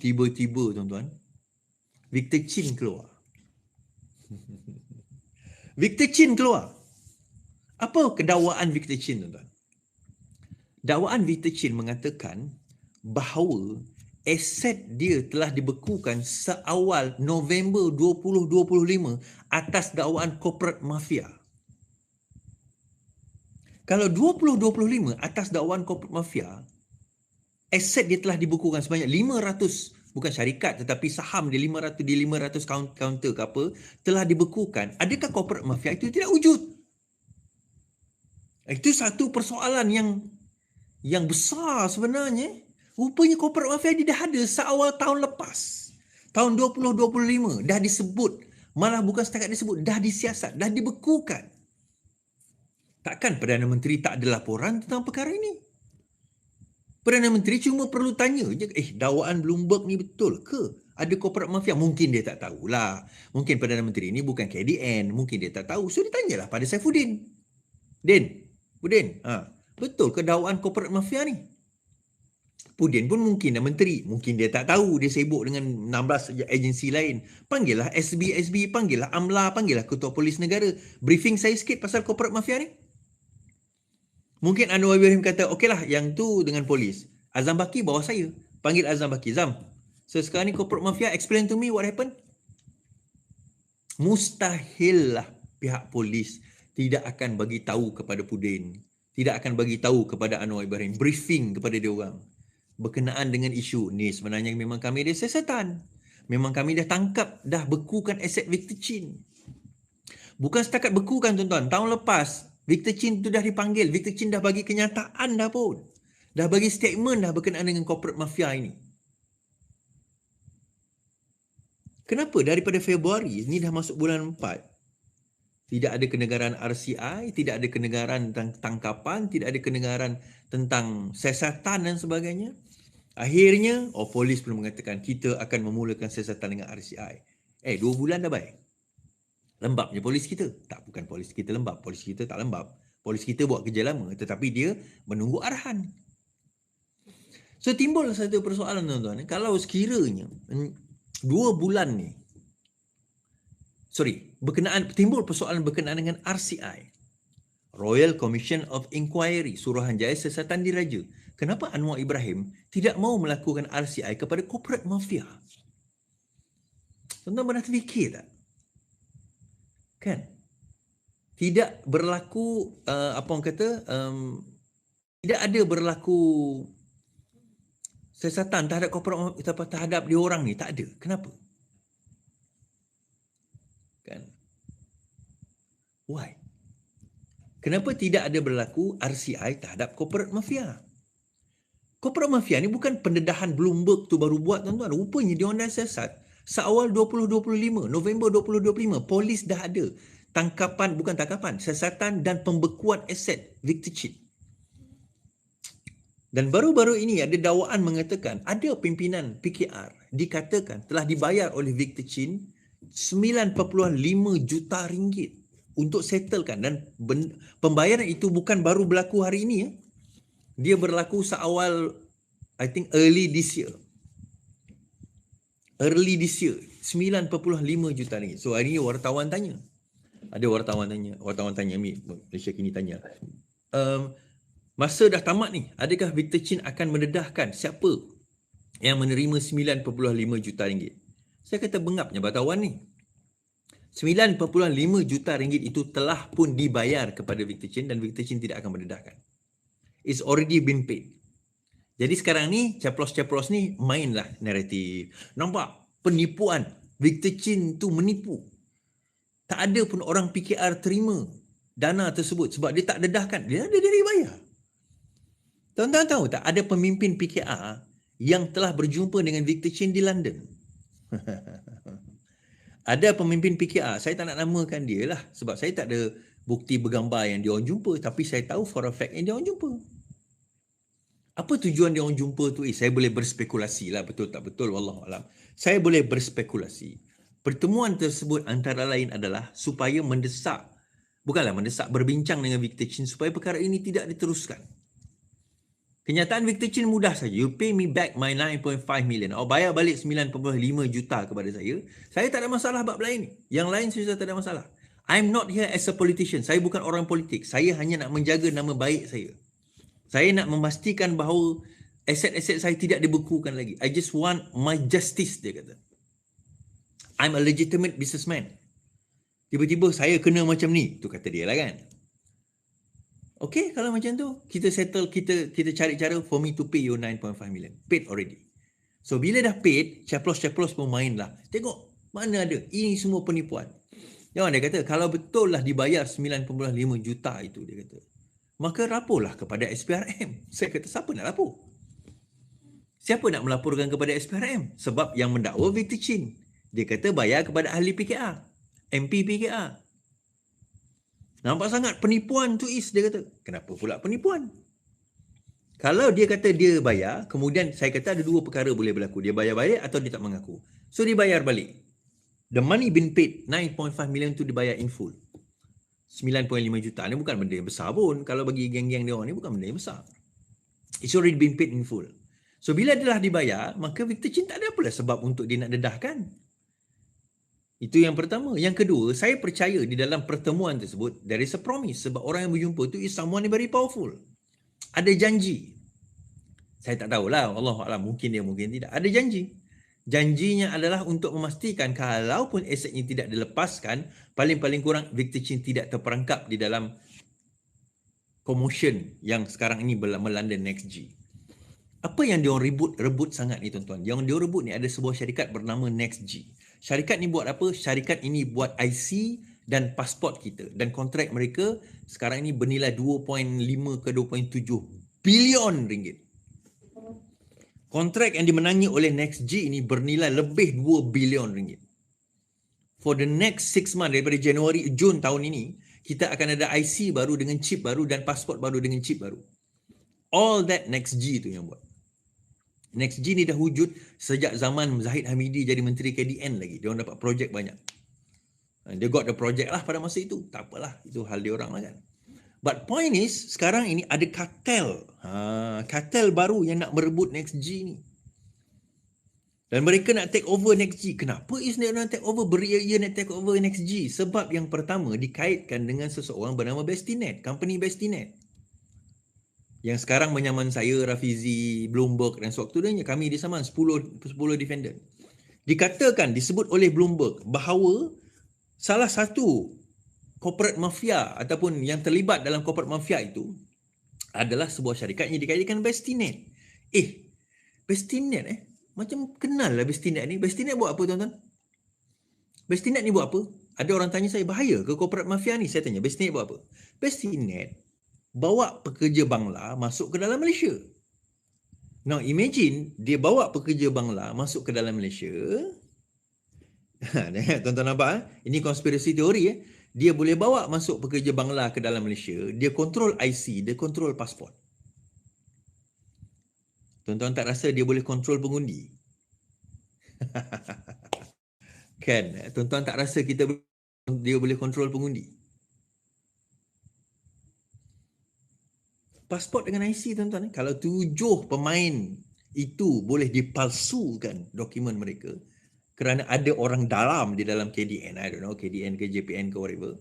Tiba-tiba tuan-tuan, Victor Chin keluar. Victor Chin keluar. Apa kedakwaan Victor Chin, tuan-tuan? Dakwaan Victor Chin mengatakan bahawa aset dia telah dibekukan seawal November 2025 atas dakwaan corporate mafia. Kalau 2025 atas dakwaan corporate mafia, aset dia telah dibekukan sebanyak 500, bukan syarikat tetapi saham dia 500 di 500 counter ke apa, telah dibekukan. Adakah corporate mafia itu tidak wujud? Itu satu persoalan yang besar sebenarnya. Rupanya corporate mafia dia dah ada seawal tahun lepas. Tahun 2025 dah disebut. Malah bukan setakat disebut, dah disiasat, dah dibekukan. Takkan Perdana Menteri tak ada laporan tentang perkara ini? Perdana Menteri cuma perlu tanya je, dakwaan Bloomberg ni betul ke? Ada corporate mafia? Mungkin dia tak tahulah. Mungkin Perdana Menteri ni bukan KDN. Mungkin dia tak tahu. So dia tanyalah pada Saifuddin. Budin, betul ke dakwaan corporate mafia ni? Pudin pun mungkin dah menteri. Mungkin dia tak tahu. Dia sibuk dengan 16 agensi lain. Panggillah SB, panggillah AMLA, panggillah Ketua Polis Negara. Briefing saya sikit pasal corporate mafia ni. Mungkin Anwar Ibrahim kata, okeylah yang tu dengan polis. Azam Baki bawah saya. Panggil Azam Baki. Zam, so sekarang ni corporate mafia, explain to me what happened. Mustahil lah pihak polis tidak akan bagi tahu kepada Pudin. Tidak akan bagi tahu kepada Anwar Ibrahim. Briefing kepada dia orang berkenaan dengan isu ni. Sebenarnya memang kami ada siasatan. Memang kami dah tangkap, dah bekukan aset Victor Chin. Bukan setakat bekukan, tuan-tuan. Tahun lepas, Victor Chin tu dah dipanggil. Victor Chin dah bagi kenyataan dah pun. Dah bagi statement dah berkenaan dengan corporate mafia ini. Kenapa daripada Februari, ni dah masuk bulan 4, tidak ada kenegaran RCI, tidak ada kenegaran tentang tangkapan, tidak ada kenegaran tentang siasatan dan sebagainya. Akhirnya, polis pun mengatakan kita akan memulakan siasatan dengan RCI. 2 bulan dah baik. Lembab je polis kita. Tak, bukan polis kita lembab. Polis kita tak lembab. Polis kita buat kerja lama. Tetapi dia menunggu arahan. So, timbul satu persoalan, tuan-tuan. Kalau sekiranya 2 bulan ni, timbul persoalan berkenaan dengan RCI, Royal Commission of Inquiry, Suruhanjaya Siasatan Diraja. Kenapa Anwar Ibrahim tidak mau melakukan RCI kepada corporate mafia? Tuan-tuan pernah terfikir tak? Kan? Tidak berlaku, tidak ada berlaku siasatan terhadap corporate mafia, terhadap dia orang ni. Tak ada. Kenapa? Kan? Why? Kenapa tidak ada berlaku RCI terhadap corporate mafia? Corporate mafia ni bukan pendedahan Bloomberg tu baru buat, tuan-tuan. Rupanya dia orang dah siasat. Seawal 2025, November 2025, polis dah ada siasatan dan pembekuan aset Victor Chin. Dan baru-baru ini ada dakwaan mengatakan ada pimpinan PKR dikatakan telah dibayar oleh Victor Chin 9.5 juta ringgit untuk settlekan, dan pembayaran itu bukan baru berlaku hari ini. Dia berlaku seawal, I think early this year. 9.5 juta ringgit. So hari ini wartawan tanya. Ada wartawan tanya, Malaysia Kini tanya. Masa dah tamat ni, adakah Victor Chin akan mendedahkan siapa yang menerima 9.5 juta ringgit? Saya kata bengapnya wartawan ni. 9.5 juta ringgit itu telah pun dibayar kepada Victor Chin dan Victor Chin tidak akan mendedahkan. It's already been paid. Jadi sekarang ni, caplos-caplos ni mainlah naratif. Nampak? Penipuan. Victor Chin tu menipu. Tak ada pun orang PKR terima dana tersebut sebab dia tak dedahkan. Dia bayar. Tuan-tuan tahu tak, ada pemimpin PKR yang telah berjumpa dengan Victor Chin di London. Ada pemimpin PKR, saya tak nak namakan dia lah sebab saya tak ada bukti bergambar yang dia orang jumpa, tapi saya tahu for a fact yang dia orang jumpa. Apa tujuan dia orang jumpa tu? Saya boleh berspekulasi lah, betul tak betul, wallahualam. Saya boleh berspekulasi. Pertemuan tersebut antara lain adalah supaya berbincang dengan Victor Chin supaya perkara ini tidak diteruskan. Kenyataan Victor Chin mudah saja. You pay me back my 9.5 million. Awak bayar balik 9.5 juta kepada saya tak ada masalah bab lain. Yang lain saya tak ada masalah. I'm not here as a politician. Saya bukan orang politik. Saya hanya nak menjaga nama baik saya. Saya nak memastikan bahawa aset-aset saya tidak dibekukan lagi. I just want my justice, dia kata. I'm a legitimate businessman. Tiba-tiba saya kena macam ni. Tu kata dia lah kan. Okay, kalau macam tu, kita settle, kita cari cara for me to pay you 9.5 million. Paid already. So, bila dah paid, caplos-caplos pun main lah. Tengok, mana ada. Ini semua penipuan. Jangan dia kata, kalau betul lah dibayar 9.5 juta itu, dia kata, maka raporlah kepada SPRM. Saya kata, siapa nak lapor? Siapa nak melaporkan kepada SPRM? Sebab yang mendakwa Victor Chin. Dia kata bayar kepada ahli PKR. MP PKR. Nampak sangat penipuan tu Is, dia kata. Kenapa pula penipuan? Kalau dia kata dia bayar, kemudian saya kata ada dua perkara boleh berlaku. Dia bayar balik atau dia tak mengaku. So dia bayar balik. The money been paid, 9.5 million tu dibayar in full. 9.5 juta ni bukan benda yang besar pun. Kalau bagi geng-geng dia orang ni bukan benda yang besar. It's already been paid in full. So bila dia dah dibayar, maka Victor Chin tak ada apalah sebab untuk dia nak dedahkan. Itu yang pertama. Yang kedua, saya percaya di dalam pertemuan tersebut, there is a promise. Sebab orang yang berjumpa tu is someone very powerful. Ada janji. Saya tak tahulah. Allahuakbar, mungkin dia, mungkin tidak. Ada janji. Janjinya adalah untuk memastikan kalaupun asetnya tidak dilepaskan, paling-paling kurang Victor Chin tidak terperangkap di dalam commotion yang sekarang ini melanda NextG. Apa yang dia rebut sangat ni tuan-tuan? Yang dia rebut ni ada sebuah syarikat bernama NextG. Syarikat ni buat apa? Syarikat ini buat IC dan pasport kita. Dan kontrak mereka sekarang ini bernilai 2.5 ke 2.7 bilion ringgit. Kontrak yang dimenangi oleh NextG ini bernilai lebih 2 bilion ringgit. For the next 6 months, daripada Jun tahun ini, kita akan ada IC baru dengan chip baru dan pasport baru dengan chip baru. All that NextG tu yang buat. NextG ni dah wujud sejak zaman Zahid Hamidi jadi Menteri KDN lagi. Dia orang dapat projek banyak. Dia got the project lah pada masa itu. Tak apalah, itu hal dia orang lah kan. But point is, sekarang ini ada kartel. Kartel baru yang nak merebut NextG ni. Dan mereka nak take over NextG. Kenapa is nak take over? Beria-ia nak take over NextG. Sebab yang pertama dikaitkan dengan seseorang bernama Bestinet. Company Bestinet. Yang sekarang menyaman saya, Rafizi, Bloomberg dan sewaktu-nya kami disaman 10 defendant. Dikatakan, disebut oleh Bloomberg bahawa salah satu corporate mafia ataupun yang terlibat dalam corporate mafia itu adalah sebuah syarikat yang dikaitkan Bestinet. Bestinet macam kenal lah Bestinet ni. Bestinet buat apa tuan-tuan? Bestinet ni buat apa? Ada orang tanya saya, bahaya ke corporate mafia ni? Saya tanya, Bestinet buat apa? Bestinet bawa pekerja Bangla masuk ke dalam Malaysia. Now imagine dia bawa pekerja Bangla masuk ke dalam Malaysia. Tuan-tuan nampak? Ini konspirasi teori. Dia boleh bawa masuk pekerja Bangla ke dalam Malaysia. Dia kontrol IC, dia kontrol pasport. Tuan-tuan tak rasa dia boleh kontrol pengundi? Kan? Tuan-tuan tak rasa dia boleh kontrol pengundi? Pasport dengan IC tuan-tuan, kalau 7 pemain itu boleh dipalsukan dokumen mereka kerana ada orang dalam di dalam KDN, I don't know, KDN ke JPN ke whatever.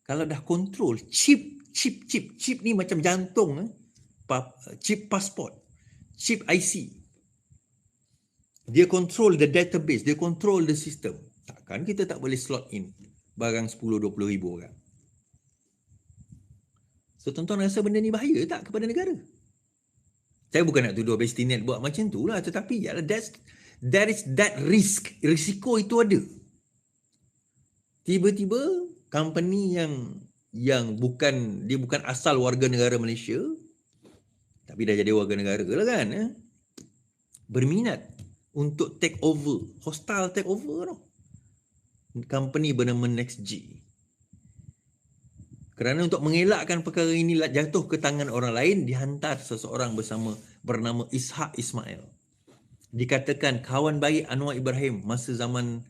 Kalau dah kontrol chip ni macam jantung, chip pasport, chip IC. Dia control the database, dia control the system. Takkan kita tak boleh slot in barang 10-20 ribu orang. So tuan-tuan rasa benda ni bahaya tak kepada negara? Saya bukan nak tuduh Bestinet buat macam tu lah, tetapi there is that risk. Risiko itu ada. Tiba-tiba company yang bukan asal warga negara Malaysia, tapi dah jadi warga negara lah kan, berminat untuk take over, hostile take over tau. Company bernama NextG. Kerana untuk mengelakkan perkara ini jatuh ke tangan orang lain, dihantar seseorang bernama Ishak Ismail. Dikatakan kawan baik Anwar Ibrahim masa zaman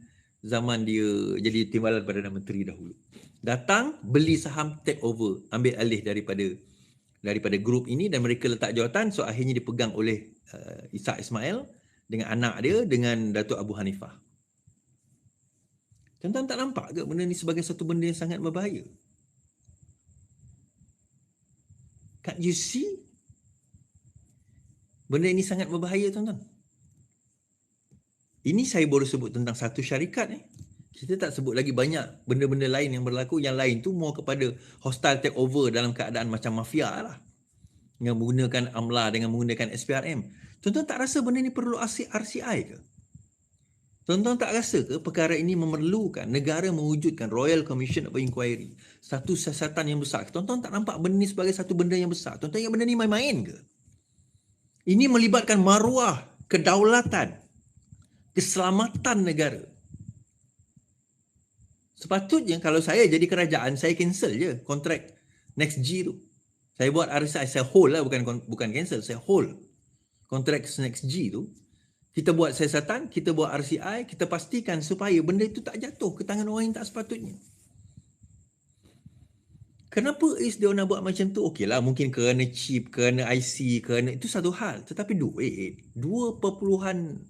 dia jadi Timbalan Perdana Menteri dahulu. Datang, beli saham, take over, ambil alih daripada daripada grup ini dan mereka letak jawatan, so akhirnya dipegang oleh Ishak Ismail dengan anak dia, dengan Datuk Abu Hanifah. Tuan-tuan tak nampak ke benda ni sebagai satu benda yang sangat berbahaya? Can't you see? Benda ini sangat berbahaya, tuan-tuan. Ini saya baru sebut tentang satu syarikat ni. Kita tak sebut lagi banyak benda-benda lain yang berlaku. Yang lain tu more kepada hostile takeover dalam keadaan macam mafia lah. Dengan menggunakan AMLA, dengan menggunakan SPRM. Tuan-tuan tak rasa benda ni perlu RCI ke? Tuan-tuan tak rasa ke perkara ini memerlukan negara mewujudkan Royal Commission of Inquiry? Satu siasatan yang besar. Tuan-tuan tak nampak benda ni sebagai satu benda yang besar? Tuan-tuan ingat benda ni main-main ke? Ini melibatkan maruah, kedaulatan, keselamatan negara. Sepatutnya kalau saya jadi kerajaan, saya cancel je kontrak NextG tu. Saya buat RCI, saya hold lah, bukan cancel, saya hold kontrak NextG tu. Kita buat siasatan, kita buat RCI, kita pastikan supaya benda itu tak jatuh ke tangan orang yang tak sepatutnya. Kenapa dia nak buat macam tu? Okey lah, mungkin kerana chip, kerana IC, kerana itu satu hal. Tetapi duit 2.5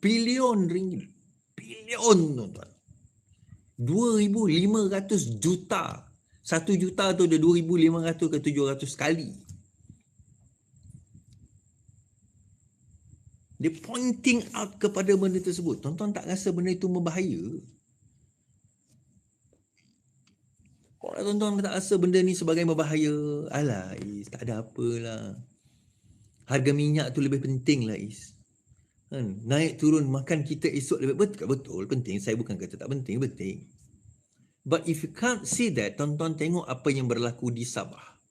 bilion ringgit. Bilion, tuan-tuan. 2,500 juta. 1 juta tu ada 2,500 ke 700 kali. Dia pointing out kepada benda tersebut. Tuan-tuan tak rasa benda itu berbahaya? Kalau tuan-tuan tak rasa benda ni sebagai berbahaya, alah Is, tak ada apalah. Harga minyak tu lebih penting lah Is. Naik turun makan kita esok lebih betul penting. Saya bukan kata tak penting, penting. But if you can't see that, tuan-tuan tengok apa yang berlaku di Sabah.